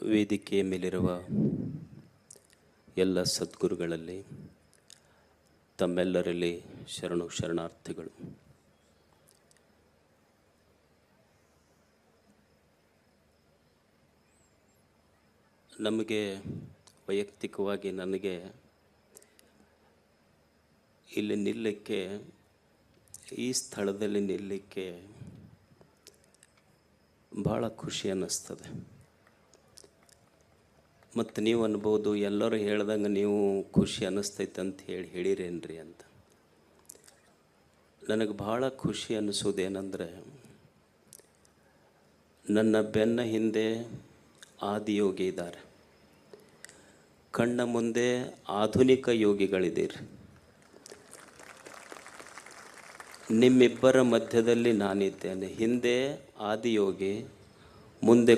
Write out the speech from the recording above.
ವೇದಿಕೆಯ ಮೇಲಿರುವ ಎಲ್ಲ ಸದ್ಗುರುಗಳಲ್ಲಿ ತಮ್ಮೆಲ್ಲರಲ್ಲಿ ಶರಣಾರ್ಥಿಗಳು. ನಮಗೆ ವೈಯಕ್ತಿಕವಾಗಿ ನನಗೆ ಇಲ್ಲಿ ನಿಲ್ಲಕ್ಕೆ, ಈ ಸ್ಥಳದಲ್ಲಿ ನಿಲ್ಲಕ್ಕೆ ಭಾಳ ಖುಷಿ ಅನ್ನಿಸ್ತದೆ. ಮತ್ತು ನೀವು ಅನ್ಬೋದು, ಎಲ್ಲರೂ ಹೇಳ್ದಂಗೆ ನೀವು ಖುಷಿ ಅನ್ನಿಸ್ತೈತೆ ಅಂತ ಹೇಳಿರೇನ್ರಿ ಅಂತ. ನನಗೆ ಭಾಳ ಖುಷಿ ಅನ್ನಿಸೋದೇನೆಂದರೆ, ನನ್ನ ಬೆನ್ನ ಹಿಂದೆ ಆದಿಯೋಗಿ ಇದ್ದಾರೆ, ಕಣ್ಣ ಮುಂದೆ ಆಧುನಿಕ ಯೋಗಿಗಳಿದ್ದೀರಿ. ನಿಮ್ಮಿಬ್ಬರ ಮಧ್ಯದಲ್ಲಿ ನಾನಿದ್ದೇನೆ. ಹಿಂದೆ ಆದಿಯೋಗಿ, ಮುಂದೆ